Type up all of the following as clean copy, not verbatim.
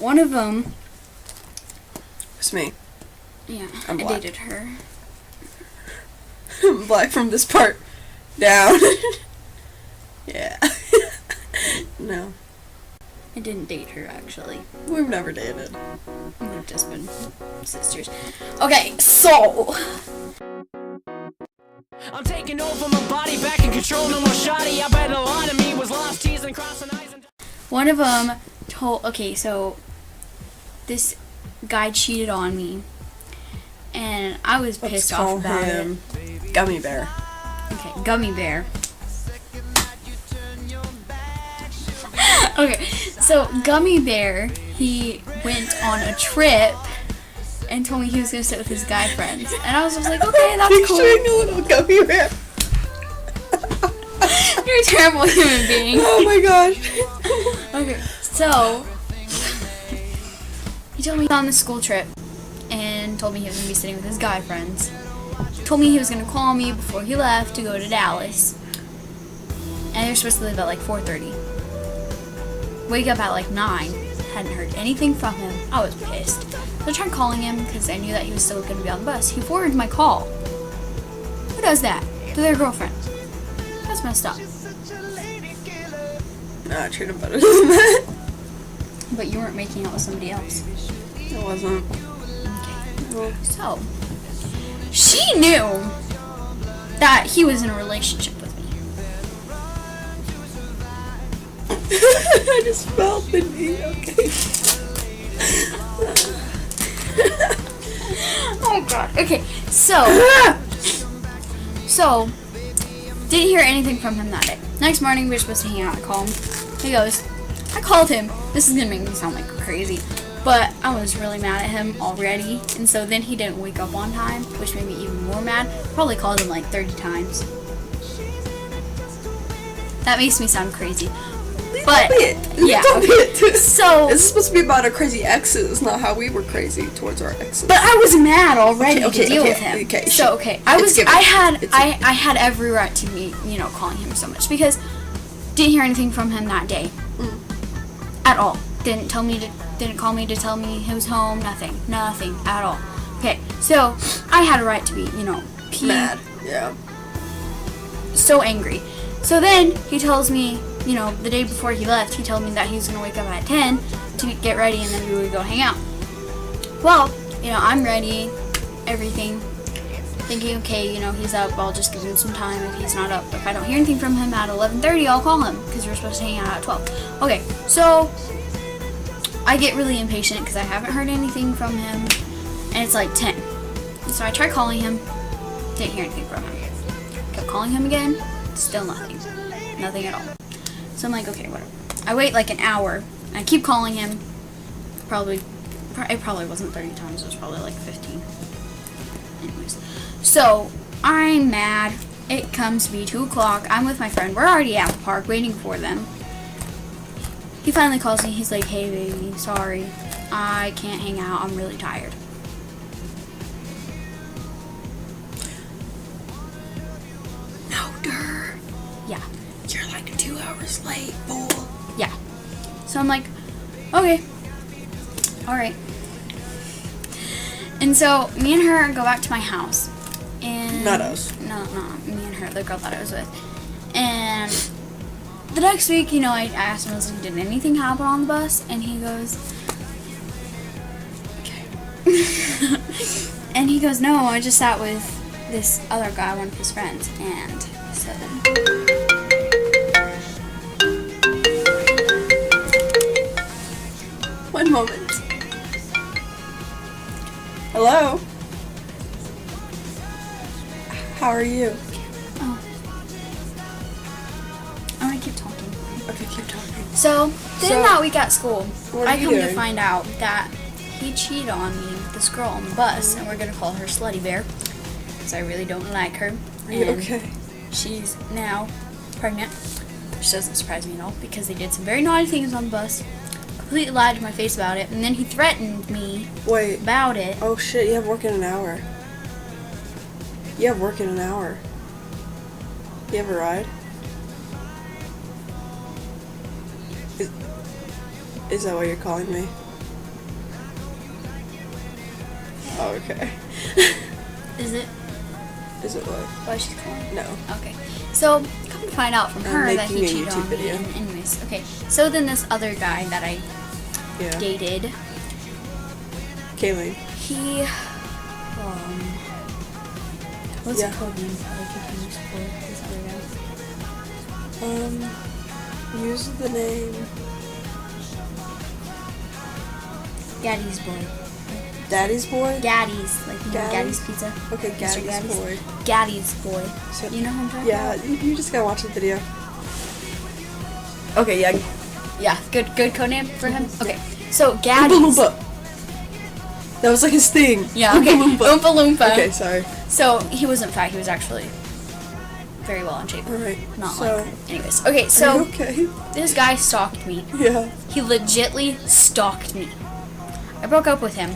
One of them. It's me. Yeah, I'm I black. dated her. I'm black from this part down. Yeah. No. I didn't date her, actually. We've never dated. We've just been sisters. Okay, so... I'm taking over my body, back in control, no more shoddy. I bet a lot of me was lost, teasing, crossing eyes and... One of them told... Okay, so... This guy cheated on me. And I was Let's pissed call off about him Gummy Bear. it. Okay, Gummy Bear. Okay, so Gummy Bear, he went on a trip and told me he was going to sit with his guy friends. And I was just like, okay, that's cool. Picturing a little Gummy Bear. You're a terrible human being. Oh my gosh. Okay, so he told me he was on the school trip and told me he was going to be sitting with his guy friends. Told me he was going to call me before he left to go to Dallas. And they were supposed to leave at like 4:30. Wake up at like 9. Hadn't heard anything from him. I was pissed. So I tried calling him because I knew that he was still going to be on the bus. He forwarded my call. Who does that? To their girlfriend. That's messed up. Nah, I treat him better than that. But you weren't making out with somebody else. It wasn't. Okay. Well, So, she knew that he was in a relationship with me. I just felt the knee. Okay. Oh god. Okay, so didn't hear anything from him that day. Next morning we were supposed to hang out. I call him. He goes, I called him. This is gonna make me sound like crazy, but I was really mad at him already, and so then he didn't wake up on time, which made me even more mad. Probably called him like 30 times. That makes me sound crazy. But yeah, okay. So this is supposed to be about our crazy exes, not how we were crazy towards our exes. but I was mad already Okay, to deal okay, with him. okay, So okay, I had every right to be, calling him so much because didn't hear anything from him that day at all. Didn't call me to tell me he was home. Nothing at all. Okay, so I had a right to be, Mad. Yeah. so angry. So then he tells me, the day before he left, he told me that he was going to wake up at 10 to get ready and then we would go hang out. Well, I'm ready, everything, thinking, okay, he's up, I'll just give him some time if he's not up. If I don't hear anything from him at 11:30, I'll call him because we're supposed to hang out at 12. Okay, so I get really impatient because I haven't heard anything from him and it's like 10. So I tried calling him, didn't hear anything from him. Kept calling him again, still nothing. Nothing at all. So I'm like, okay, whatever. I wait like an hour, and I keep calling him. It probably wasn't 30 times, it was probably like 15. Anyways. So, I'm mad. It comes to be 2 o'clock. I'm with my friend. We're already at the park waiting for them. He finally calls me. He's like, hey, baby, sorry. I can't hang out. I'm really tired. No, Durr. Yeah. You're like 2 hours late, fool. Yeah. So I'm like, okay. Alright. And so me and her go back to my house. And Not us. No, me and her, the girl that I was with. And the next week, I asked him, I was like, did anything happen on the bus? And he goes, okay. And he goes, no, I just sat with this other guy, one of his friends. And so One moment. Hello? How are you? oh. I'm gonna keep talking. Okay, keep talking. So, then that week at school, What are I you come to doing? find out that he cheated on me with this girl on the bus, and we're gonna call her Slutty Bear, because I really don't like her. Are you And okay? she's now pregnant, which doesn't surprise me at all, because they did some very naughty things on the bus, completely lied to my face about it, and then he threatened me Wait. about it. Oh shit, you have work in an hour. You have work in an hour. You have a ride? Is that why you're calling me? Oh, okay. Is it? Is it what? Why she's calling? No. Okay. So, come to find out from I'm her that he making a cheated YouTube on me. video. And anyways, okay. So then this other guy that I Yeah. dated, Kayleen. he, what's Yeah. the code name? Like if you use for this other guy? Use the name Gaddy's boy. Daddy's boy? Gaddy's, like you know, Gaddy's? Gaddy's Pizza. Okay, Mr. Gaddy's boy. Gaddy's boy. So- You know who I'm talking Yeah, about? you just gotta watch the video. Okay, yeah. Yeah, good code name for him. Okay, so Oompa Gaddy's. Loompa. That was like his thing. Yeah, okay. Oompa Loompa. Oompa Loompa. Okay, sorry. So he wasn't fat. He was actually very well in shape. Alright. Not so, like. Anyways, okay. are So you okay? this guy stalked me. Yeah. He legitly stalked me. I broke up with him,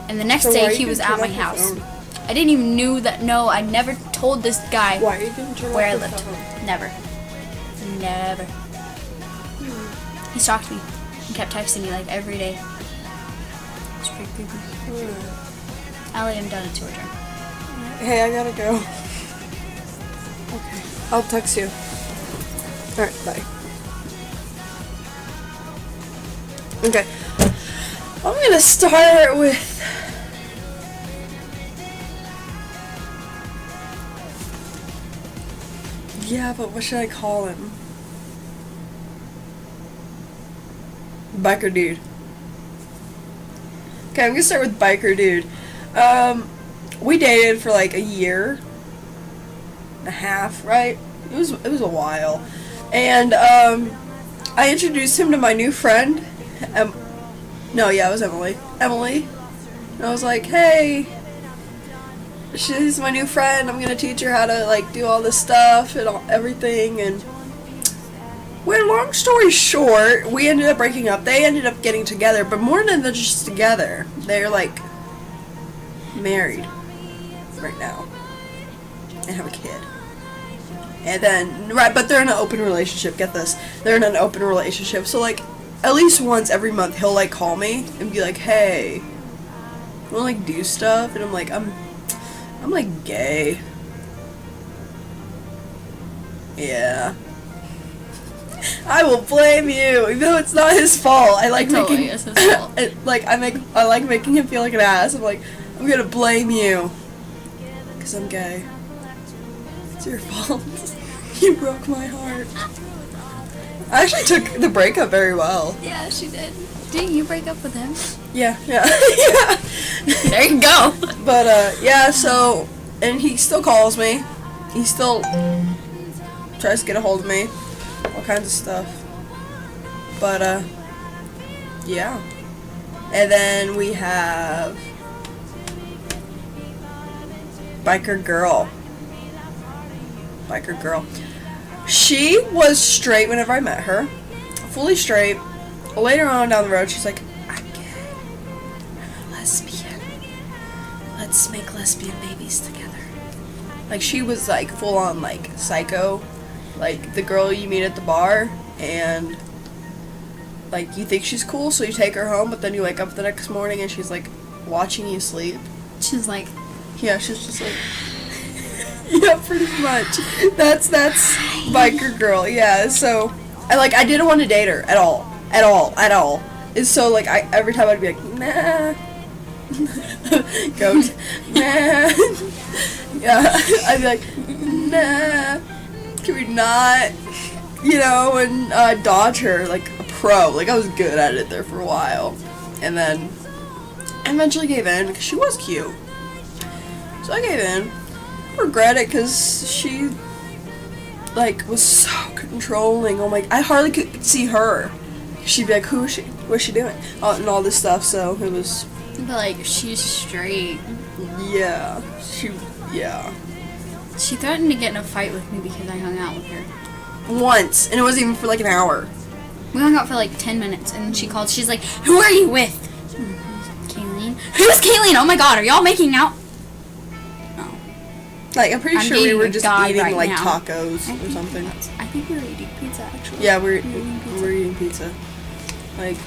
and the next So why day you he was didn't at turn my off your house. phone? I didn't even knew that. No, I never told this guy Why you didn't turn where I off your lived. phone? Never. Never. He stalked me. He kept texting me like every day. It's pretty creepy. I let him down to return. Hey, I gotta go. Okay. I'll text you. Alright, bye. Okay. I'm gonna start with yeah, but what should I call him? Biker dude. Okay, I'm gonna start with biker dude. We dated for like a year and a half, right? It was a while, and I introduced him to my new friend. No, yeah, it was Emily. Emily. And I was like, hey, she's my new friend. I'm gonna teach her how to like do all this stuff and everything. And well, long story short, we ended up breaking up. They ended up getting together, but more than just together, they're like married right now and have a kid. And then but they're in an open relationship. Get this, they're in an open relationship. So like, at least once every month, he'll like call me and be like, "Hey, you wanna like do stuff?" And I'm like, I'm like gay. Yeah. I will blame you, even though it's not his fault. I like Totally making is his fault. I like making him feel like an ass. I'm like, I'm gonna blame you, 'cause I'm gay. It's your fault. You broke my heart. I actually took the breakup very well. Yeah, she did. Didn't you break up with him? Yeah. Yeah. There you go. But, yeah, so, and he still calls me. He still tries to get a hold of me. All kinds of stuff. But, yeah. And then we have Biker Girl. Biker Girl. She was straight whenever I met her. Fully straight. Later on down the road, she's like, I'm gay. I'm lesbian. Let's make lesbian babies together. Like, she was, like, full on, like, psycho. Like, the girl you meet at the bar, and, like, you think she's cool, so you take her home, but then you wake up the next morning and she's, like, watching you sleep. She's like, Yeah, she's just like, yeah, pretty much. That's Biker Girl. Yeah, so I didn't want to date her at all. And so like every time I'd be like, nah, goat, nah, yeah, I'd be like, nah, can we not, you know, and dodge her like a pro. Like I was good at it there for a while, and then I eventually gave in because she was cute. So I gave in. Regret it because she like was so controlling. Oh my, I hardly could see her. She'd be like, who is she, what's she doing, and all this stuff. So it was, but like, she's straight. yeah, She threatened to get in a fight with me because I hung out with her. once, and it wasn't even for like an hour. We hung out for like 10 minutes, and then she called. She's like, who are you with? Kayleen. Who's Kayleen? Oh my god, are y'all making out? Like I'm pretty I'm sure we dating were a just guy eating right like now. tacos or something. I think we were eating pizza, actually. Yeah, we're eating pizza. eating pizza. Like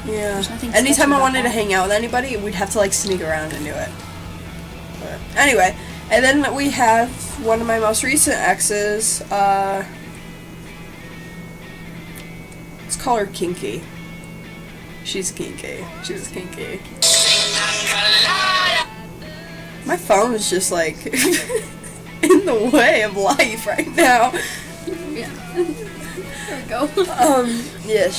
Yeah. There's nothing Anytime sketchy I about wanted to that. hang out with anybody, we'd have to like sneak around and do it. But anyway, and then we have one of my most recent exes. Let's call her Kinky. She's kinky. She was kinky. My phone is just like in the way of life right now. Yeah. There we go. Yeah,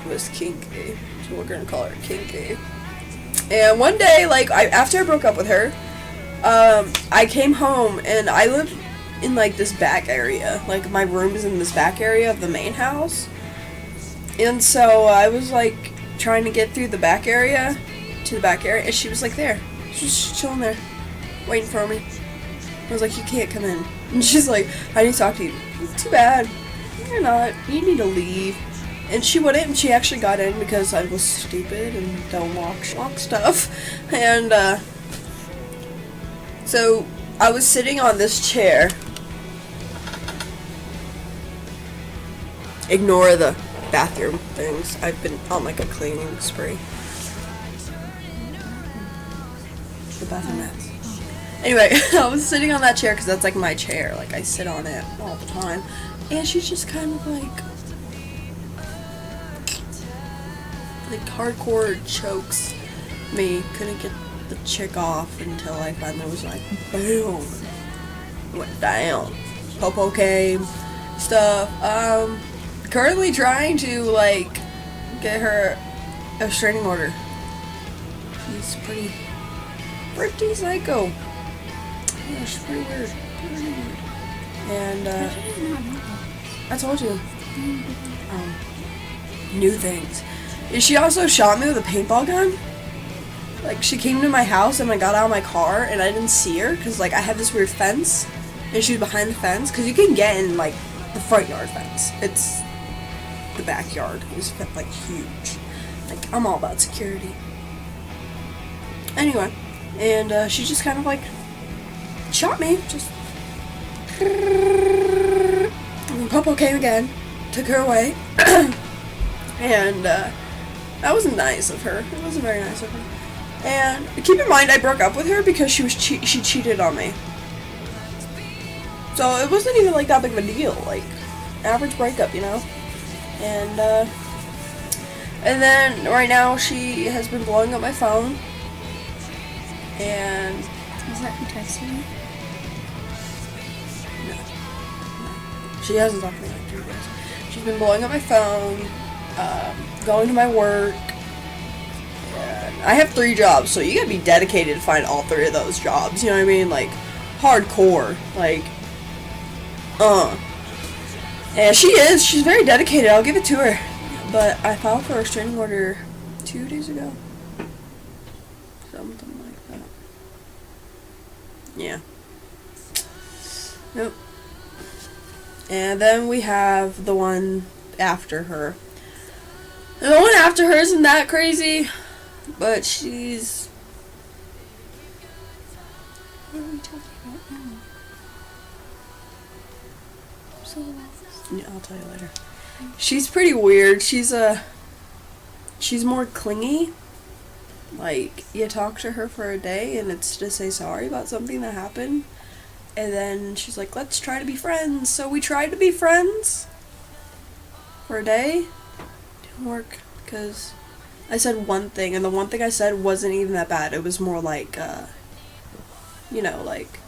was kinky. So we're gonna call her Kinky. And one day, like, after I broke up with her, I came home and I lived in like this back area. Like my room is in this back area of the main house. And so I was like trying to get through the back area to the back area, and she was like there. She was just chilling there, waiting for me. I was like, you can't come in. And she's like, I need to talk to you. Too bad. You're not. You need to leave. And she wouldn't, and she actually got in because I was stupid and don't lock stuff. And, so I was sitting on this chair. Ignore the bathroom things. I've been on like a cleaning spree. The bathroom mats. Anyway, I was sitting on that chair because that's like my chair. Like I sit on it all the time. And she's just kind of like hardcore chokes me. Couldn't get the chick off until I finally was like, boom. Went down. Popo came. Stuff. Currently trying to like get her a restraining order. She's pretty psycho. Yeah, she's pretty weird. And I told you. New things. And she also shot me with a paintball gun. Like she came to my house and I got out of my car and I didn't see her because like I have this weird fence and she was behind the fence because you can get in like the front yard fence. It's the backyard. It was like huge. Like I'm all about security. Anyway, and she just kind of like shot me. Just and then Popo came again, took her away, and that wasn't nice of her. It wasn't very nice of her. And keep in mind, I broke up with her because she cheated on me. So it wasn't even like that big of a deal. Like average breakup, you know. And then right now she has been blowing up my phone. And Is that who texted you? no. She hasn't talked to me in like 3 days. She's been blowing up my phone, going to my work. And I have 3 jobs, so you gotta be dedicated to find all 3 of those jobs. You know what I mean? Like hardcore. Like, And she's very dedicated. I'll give it to her. But I filed for a restraining order 2 days ago. Something like that. Yeah. Nope. And then we have the one after her. And the one after her isn't that crazy, but she's... What are we talking about now? I'm so lost. Yeah, I'll tell you later. She's pretty weird. She's more clingy. Like, you talk to her for a day and it's to say sorry about something that happened. And then she's like, let's try to be friends. So we tried to be friends for a day. Didn't work because I said one thing, and the one thing I said wasn't even that bad. It was more like, you know, like,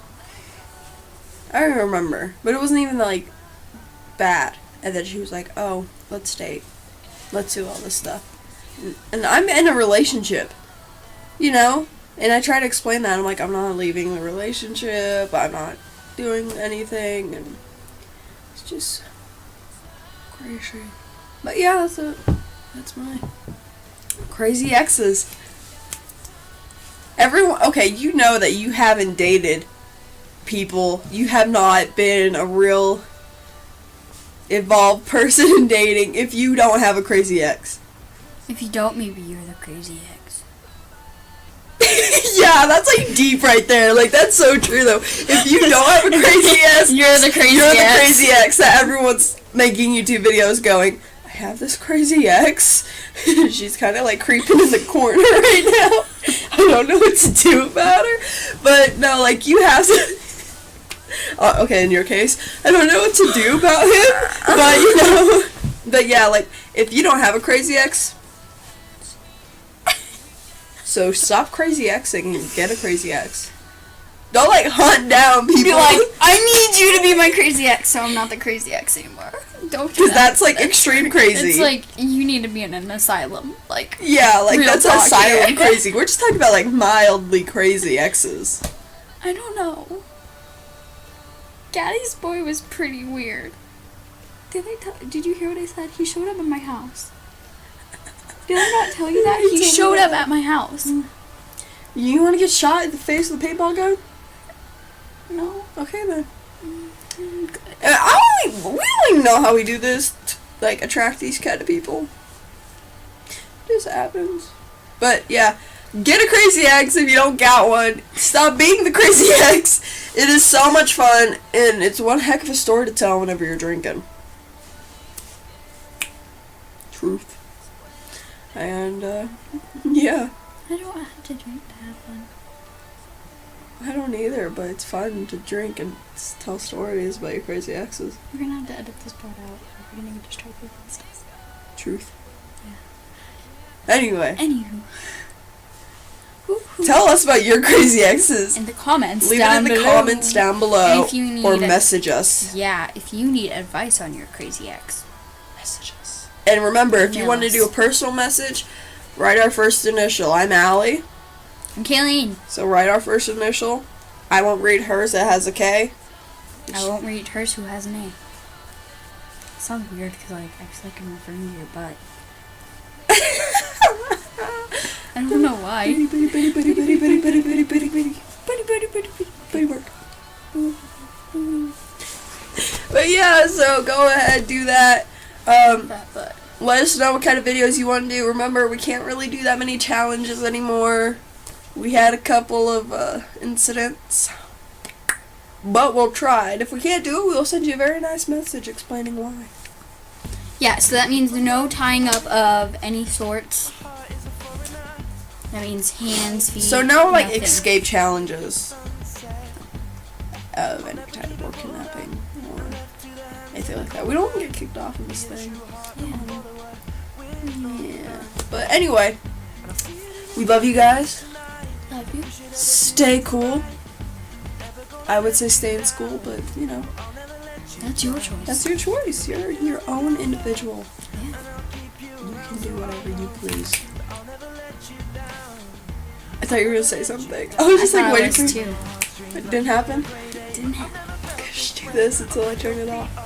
I don't remember. But it wasn't even like bad. And then she was like, oh, let's date. Let's do all this stuff. And I'm in a relationship, you know? And I try to explain that. I'm like, I'm not leaving the relationship. I'm not doing anything. And it's just crazy. But yeah, that's it. That's my crazy exes. Everyone, okay, you know that you haven't dated people. You have not been a real evolved person in dating if you don't have a crazy ex. If you don't, maybe you're the crazy ex. Yeah, that's like deep right there. Like that's so true though. If you don't have a crazy ex, You're the crazy you're ex. the crazy ex that everyone's making YouTube videos going, I have this crazy ex. She's kind of like creeping in the corner right now. I don't know what to do about her. But no, like you have to. Okay, in your case, I don't know what to do about him. But you know, but yeah, like if you don't have a crazy ex, so stop crazy exing and get a crazy ex. Don't like hunt down people. Be like, I need you to be my crazy ex, so I'm not the crazy ex anymore. Don't do Because that. that's like extreme crazy. It's like you need to be in an asylum. Like yeah, like real that's talk asylum here. crazy. We're just talking about like mildly crazy exes. I don't know. Gaddy's boy was pretty weird. Did you hear what I said? He showed up at my house. Did I not tell you that? You He told me showed up that. at my house. You want to get shot in the face with a paintball gun? No. Okay then. We don't even know how we do this to, like, attract these kind of people. It just happens. But yeah, get a crazy ex if you don't got one. Stop being the crazy ex. It is so much fun, and it's one heck of a story to tell whenever you're drinking. Truth. And yeah. I don't have to drink to have fun. I don't either, but it's fun to drink and tell stories about your crazy exes. We're gonna have to edit this part out. We're gonna get distracted and stuff. Truth. Yeah. Anyway, Anywho. tell us about your crazy exes. In the comments Leave down it in the below. comments down below, And if you need or message us. Yeah, if you need advice on your crazy ex, message us. And remember, if you Email want to us. do a personal message, write our first initial. I'm Allie, I'm Kayleen. so write our first initial. I won't read hers that has a K. I won't read hers who has an A. It sounds weird because like I feel like I'm referring to your butt. I don't know why. Bitty, bitty, bitty, bitty, bitty, bitty, bitty, bitty, bitty. Buddy, buddy, buddy, buddy. Bitty work. But yeah, so go ahead, do that. That butt. Let us know what kind of videos you want to do. Remember, we can't really do that many challenges anymore. We had a couple of incidents, but we'll try. And if we can't do it, we'll send you a very nice message explaining why. Yeah, so that means no tying up of any sorts. That means hands, feet. So no, like, nothing. escape challenges of any type of kidnapping or anything like that. We don't want to get kicked off of this thing. Yeah. But anyway, we love you guys. Love you. Stay cool. I would say stay in school, but you know, That's your choice. that's your choice. You're your own individual. Yeah. You can do whatever you please. I thought you were gonna say something. I was just I like thought waiting it for was you. too. It didn't happen. It didn't happen. Just do this until I turn it off.